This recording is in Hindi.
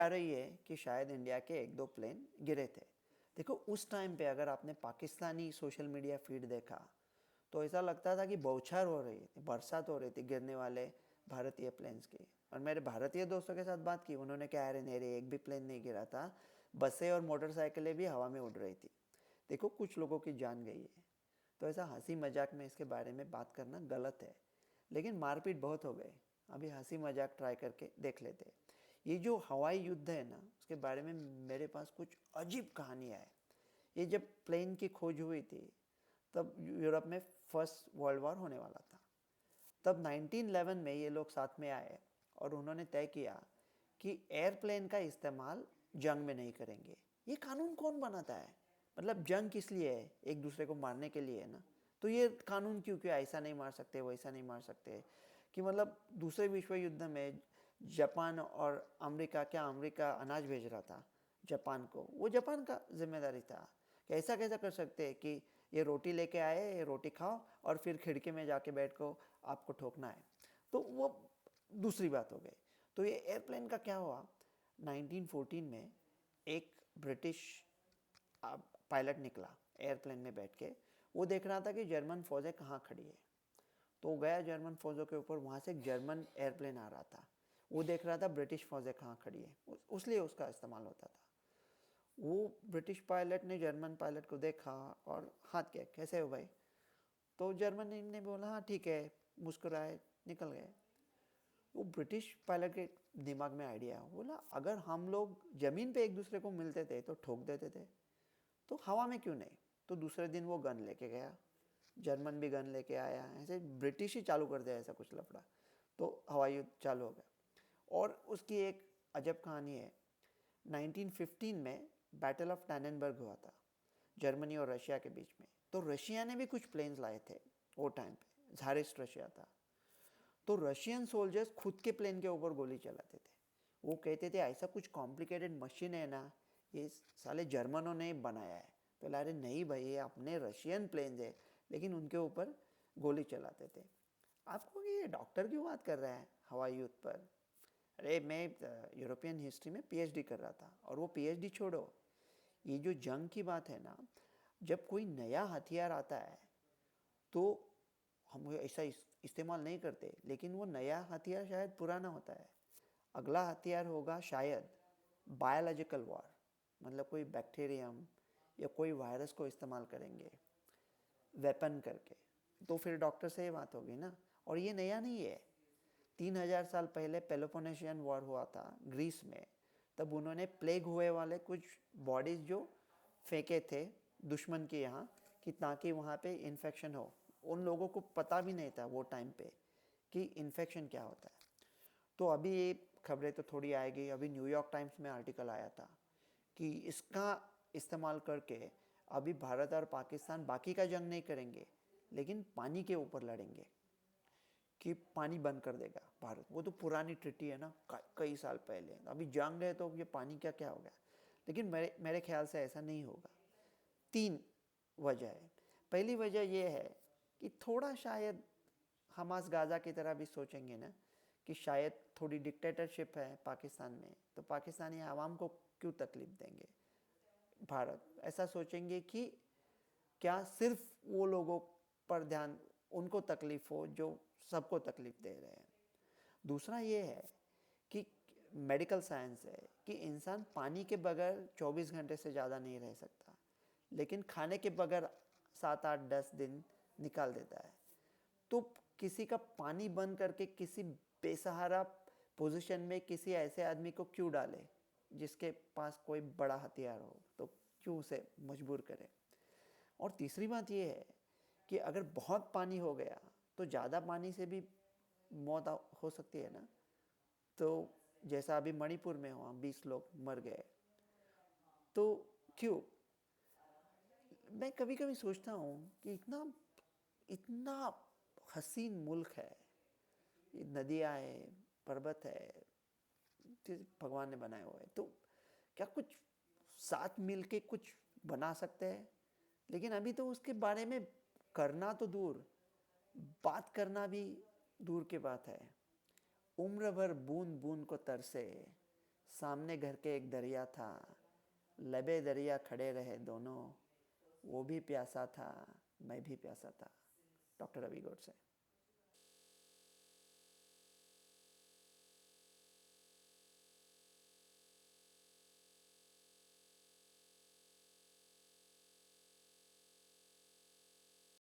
आ रही है कि शायद इंडिया के एक दो प्लेन गिरे थे। देखो उस टाइम पे अगर आपने पाकिस्तानी सोशल मीडिया फीड देखा तो ऐसा लगता था कि बौछार हो रही थी, बरसात हो रही थी गिरने वाले भारतीय प्लेन्स की। और मेरे भारतीय दोस्तों के साथ बात की, उन्होंने कहा अरे नहीं रे, एक भी प्लेन नहीं गिरा था, बसें और मोटरसाइकिलें भी हवा में उड़ रही थी। देखो कुछ लोगों की जान गई है, तो ऐसा हंसी मजाक में इसके बारे में बात करना गलत है, लेकिन मारपीट बहुत हो गए। अभी हंसी मजाक ट्राई करके देख लेते। ये जो हवाई युद्ध है ना, उसके बारे में मेरे पास कुछ अजीब कहानियाँ है। ये जब प्लेन की खोज हुई थी तब यूरोप में फर्स्ट वर्ल्ड वॉर होने वाला था। तब 1911 में ये लोग साथ में आए और उन्होंने तय किया कि एयरप्लेन का इस्तेमाल जंग में नहीं करेंगे। ये कानून कौन बनाता है? मतलब जंग किस लिए है? एक दूसरे को मारने के लिए है ना। तो ये कानून क्यों क्यों ऐसा नहीं मार सकते, वैसा नहीं मार सकते, कि मतलब दूसरे विश्व युद्ध में जापान और अमेरिका, क्या अमेरिका अनाज भेज रहा था जापान को, वो जापान का जिम्मेदारी था। कि ऐसा कैसा कर सकते हैं कि ये रोटी लेके आए, ये रोटी खाओ और फिर खिड़की में जाके बैठ को आपको ठोकना है। तो वो दूसरी बात हो गई। तो ये एयरप्लेन का क्या हुआ, 1914 में एक ब्रिटिश पायलट निकला एयरप्लेन में बैठ के। वो देख रहा था कि जर्मन फौजें कहाँ खड़ी है, तो वो गया जर्मन फौजों के ऊपर। वहाँ से एक जर्मन एयरप्लेन आ रहा था, वो देख रहा था ब्रिटिश फौजें कहाँ खड़ी है, उसलिए उसका इस्तेमाल होता था। वो ब्रिटिश पायलट ने जर्मन पायलट को देखा और हाथ किया, कैसे हो भाई? तो जर्मन ने बोला हाँ ठीक है, मुस्कुराए, निकल गए। वो ब्रिटिश पायलट के दिमाग में आइडिया बोला, अगर हम लोग ज़मीन पे एक दूसरे को मिलते थे तो ठोक देते थे, तो हवा में क्यों नहीं? तो दूसरे दिन वो गन लेके गया, जर्मन भी गन लेके आया, ऐसे ब्रिटिश ही चालू कर दिया ऐसा कुछ लफड़ा। तो हवाई युद्ध चालू हो गया। और उसकी एक अजब कहानी है। 1915 में बैटल ऑफ टैननबर्ग हुआ था जर्मनी और रशिया के बीच में। तो रशिया ने भी कुछ प्लेन्स लाए थे वो टाइम पे, ज़ारिस्ट रशिया था। तो रशियन सोल्जर्स खुद के प्लेन के ऊपर गोली चलाते थे। वो कहते थे ऐसा कुछ कॉम्प्लिकेटेड मशीन है ना, ये साले जर्मनों ने बनाया है। तो अरे नहीं भाई, ये अपने रशियन प्लेन है, लेकिन उनके ऊपर गोली चलाते थे। आपको ये डॉक्टर क्यों बात कर रहा है हवाई युद्ध पर? अरे मैं यूरोपियन हिस्ट्री में पीएचडी कर रहा था। और वो पीएचडी छोड़ो, ये जो जंग की बात है ना, जब कोई नया हथियार आता है तो हम ऐसा इस्तेमाल नहीं करते, लेकिन वो नया हथियार शायद पुराना होता है। अगला हथियार होगा शायद बायोलॉजिकल वॉर, मतलब कोई बैक्टीरियम या कोई वायरस को इस्तेमाल करेंगे वेपन करके। तो फिर डॉक्टर से ये बात होगी ना। और ये नया नहीं है, 3000 साल पहले पेलोपोनेशियन वॉर हुआ था ग्रीस में। तब उन्होंने प्लेग हुए वाले कुछ बॉडीज जो फेंके थे दुश्मन के यहाँ, कि ताकि वहाँ पे इन्फेक्शन हो। उन लोगों को पता भी नहीं था वो टाइम पे कि इन्फेक्शन क्या होता है। तो अभी ये खबरें तो थोड़ी आएगी। अभी न्यूयॉर्क टाइम्स में आर्टिकल आया था कि इसका इस्तेमाल करके अभी भारत और पाकिस्तान बाकी का जंग नहीं करेंगे, लेकिन पानी के ऊपर लड़ेंगे, कि पानी बंद कर देगा भारत। वो तो पुरानी ट्रिटी है ना, कई साल पहले। अभी जंग है तो ये पानी क्या क्या हो गया। लेकिन मेरे ख्याल से ऐसा नहीं होगा। 3 वजह है। पहली वजह ये है कि थोड़ा शायद हमास गाज़ा की तरह भी सोचेंगे ना, कि शायद थोड़ी डिक्टेटरशिप है पाकिस्तान में, तो पाकिस्तानी आवाम को क्यों तकलीफ़ देंगे। भारत ऐसा सोचेंगे कि क्या सिर्फ वो लोगों पर ध्यान, उनको तकलीफ़ हो जो सबको तकलीफ़ दे रहे हैं। दूसरा ये है कि मेडिकल साइंस है कि इंसान पानी के बगैर 24 घंटे से ज़्यादा नहीं रह सकता, लेकिन खाने के बगैर 7 8 10 दिन निकाल देता है। तो किसी का पानी बंद करके किसी बेसहारा पोजीशन में किसी ऐसे आदमी को क्यों डाले जिसके पास कोई बड़ा हथियार हो, तो क्यों उसे मजबूर करे। और तीसरी बात यह है कि अगर बहुत पानी हो गया तो ज़्यादा पानी से भी मौत हो सकती है ना। तो जैसा अभी मणिपुर में हुआ, 20 लोग मर गए। तो क्यों? मैं कभी कभी सोचता हूँ कि इतना इतना हसीन मुल्क है, नदियाँ है, पर्वत है, भगवान ने बनाए हुए, तो क्या कुछ साथ मिल के कुछ बना सकते हैं? लेकिन अभी तो उसके बारे में करना तो दूर, बात करना भी दूर की बात है। उम्र भर बूंद बूंद को तरसे, सामने घर के एक दरिया था, लबे दरिया खड़े रहे दोनों, वो भी प्यासा था, मैं भी प्यासा था। डॉक्टर रवि गोडसे।